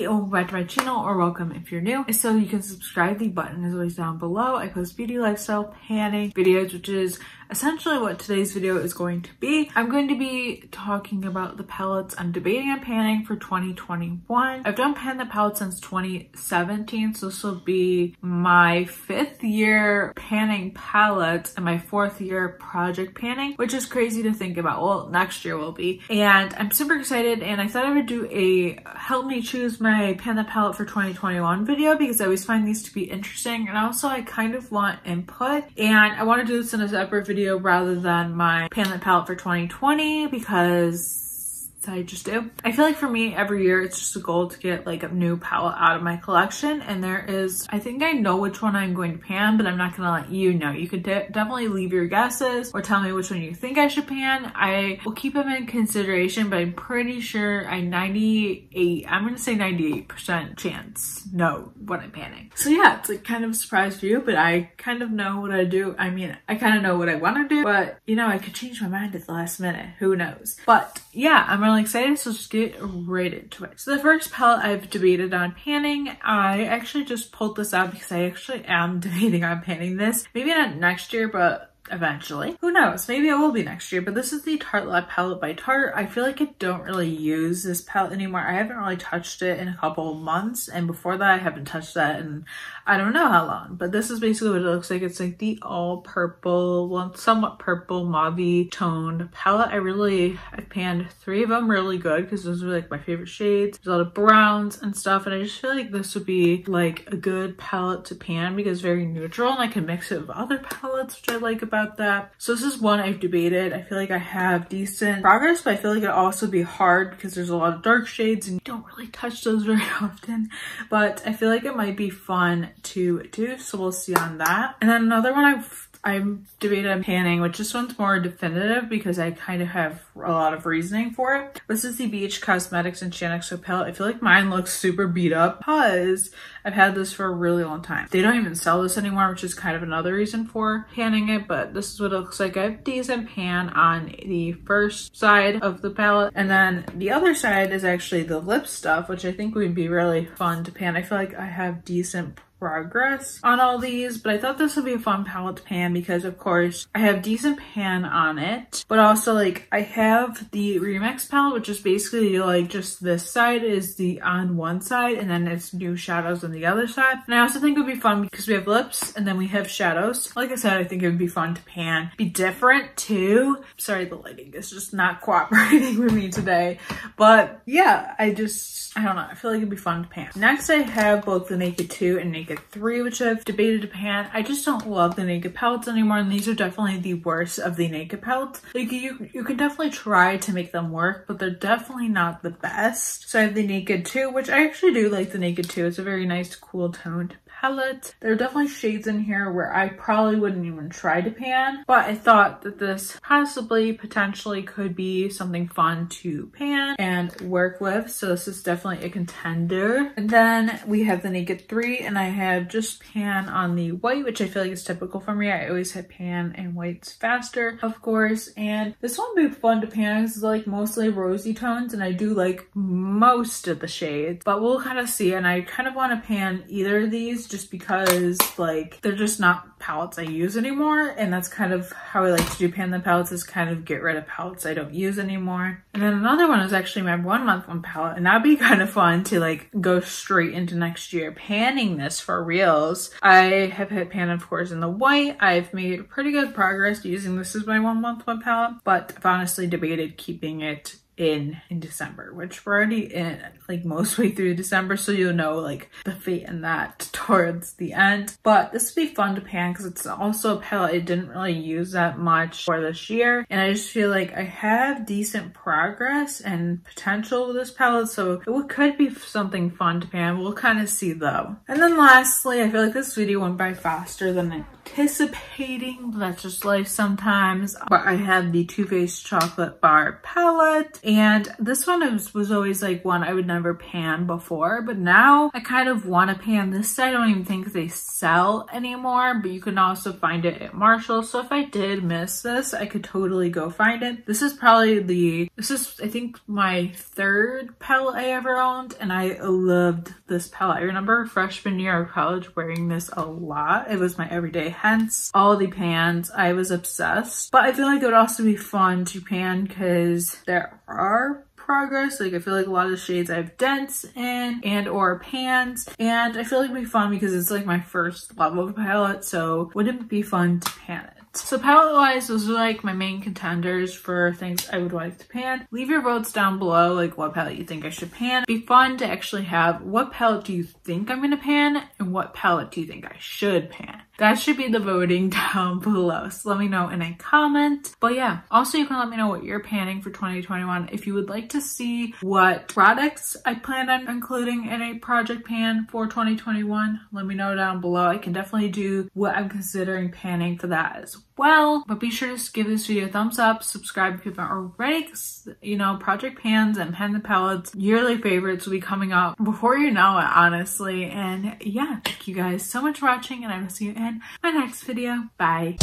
everybody, and welcome back to my channel, or welcome if you're new. So you can subscribe, the button is always down below. I post beauty, lifestyle, panning videos, which is essentially what today's video is going to be. I'm going to be talking about the palettes I'm debating on panning for 2021. I've done pan the palette since 2017, so this will be my 5th year panning palettes and my 4th year project panning, which is crazy to think about. Well, next year will be. And I'm super excited, and I thought I would do a help me choose my pan the palette for 2021 video because I always find these to be interesting, and also I kind of want input, and I want to do this in a separate video rather than my pan the palette for 2020 because I just do. I feel like for me, every year it's just a goal to get like a new palette out of my collection, and there is, I think I know which one I'm going to pan, but I'm not gonna let you know. You could definitely leave your guesses or tell me which one you think I should pan. I will keep them in consideration, but I'm pretty sure I'm gonna say 98% chance know what I'm panning. So yeah, it's like kind of a surprise for you, but I kind of know what I do. I mean, I kind of know what I want to do, but you know, I could change my mind at the last minute. Who knows? But yeah, I'm really excited, so just get right into it. So the first palette I've debated on panning, I actually just pulled this out because I actually am debating on panning this. Maybe not next year, but eventually. Who knows? Maybe it will be next year, but this is the Tarte Lab palette by Tarte. I feel like I don't really use this palette anymore. I haven't really touched it in a couple of months, and before that I haven't touched that in I don't know how long, but this is basically what it looks like. It's like the all purple, well, somewhat purple mauve toned palette. I've panned 3 of them really good because those are like my favorite shades. There's a lot of browns and stuff, and I just feel like this would be like a good palette to pan because it's very neutral, and I can mix it with other palettes, which I like about that. So this is one I've debated. I feel like I have decent progress, but I feel like it'll also be hard because there's a lot of dark shades and you don't really touch those very often, but I feel like it might be fun to do, so we'll see on that. And then another one I'm debating on panning, which this one's more definitive because I kind of have a lot of reasoning for it. This is the Beach Cosmetics and Katiexobeauty palette. I feel like mine looks super beat up because I've had this for a really long time. They don't even sell this anymore, which is kind of another reason for panning it, but this is what it looks like. I have decent pan on the first side of the palette, and then the other side is actually the lip stuff, which I think would be really fun to pan. I feel like I have decent progress on all these, but I thought this would be a fun palette to pan because of course I have decent pan on it, but also like I have the Remix palette, which is basically like just this side is the on one side and then it's new shadows on the other side. And I also think it would be fun because we have lips and then we have shadows. Like I said, I think it would be fun to pan, be different too. Sorry, the lighting is just not cooperating with me today, but yeah, I don't know, I feel like it'd be fun to pan. Next I have both the Naked 2 and Naked 3, which I've debated to pan. I just don't love the Naked palettes anymore, and these are definitely the worst of the Naked palettes. Like you can definitely try to make them work, but they're definitely not the best. So I have the Naked 2, which I actually do like the Naked 2. It's a very nice cool toned palette. There are definitely shades in here where I probably wouldn't even try to pan, but I thought that this potentially could be something fun to pan and work with, so this is definitely a contender. And then we have the Naked 3, and I have just pan on the white, which I feel like is typical for me. I always have pan and whites faster, of course, and this one would be fun to pan because it's like mostly rosy tones, and I do like most of the shades, but we'll kind of see. And I kind of want to pan either of these just because like they're just not palettes I use anymore, and that's kind of how I like to do pan the palettes, is kind of get rid of palettes I don't use anymore. And then another one is actually my 1 month one palette, and that'd be kind of fun to like go straight into next year panning this for reals. I have hit pan, of course, in the white. I've made pretty good progress using this as my 1 month one palette, but I've honestly debated keeping it in December, which we're already in like most way through December, so you'll know like the fate in that towards the end. But this would be fun to pan because it's also a palette I didn't really use that much for this year, and I just feel like I have decent progress and potential with this palette, so it could be something fun to pan. We'll kind of see though. And then lastly, I feel like this video went by faster than anticipating, but that's just life sometimes. But I have the Too Faced Chocolate Bar palette, And this one was always like one I would never pan before, but now I kind of want to pan this. I don't even think they sell anymore, but you can also find it at Marshall. So if I did miss this, I could totally go find it. This is I think my third palette I ever owned, and I loved this palette. I remember freshman year of college wearing this a lot. It was my everyday, hence all the pans. I was obsessed. But I feel like it would also be fun to pan because there are progress. Like, I feel like a lot of the shades I have dents in and or pans, and I feel like it'd be fun because it's like my first level of palette, so wouldn't it be fun to pan it? So palette wise, those are like my main contenders for things I would like to pan. Leave your votes down below, like what palette you think I should pan. It'd be fun to actually have what palette do you think I'm gonna pan and what palette do you think I should pan. That should be the voting down below. So let me know in a comment. But yeah, also you can let me know what you're panning for 2021. If you would like to see what products I plan on including in a project pan for 2021, let me know down below. I can definitely do what I'm considering panning for that as well. But be sure to give this video a thumbs up, subscribe if you haven't already, because, you know, project pans and pan the palettes yearly favorites will be coming up before you know it, honestly. And yeah, thank you guys so much for watching, and I will see you in my next video. Bye.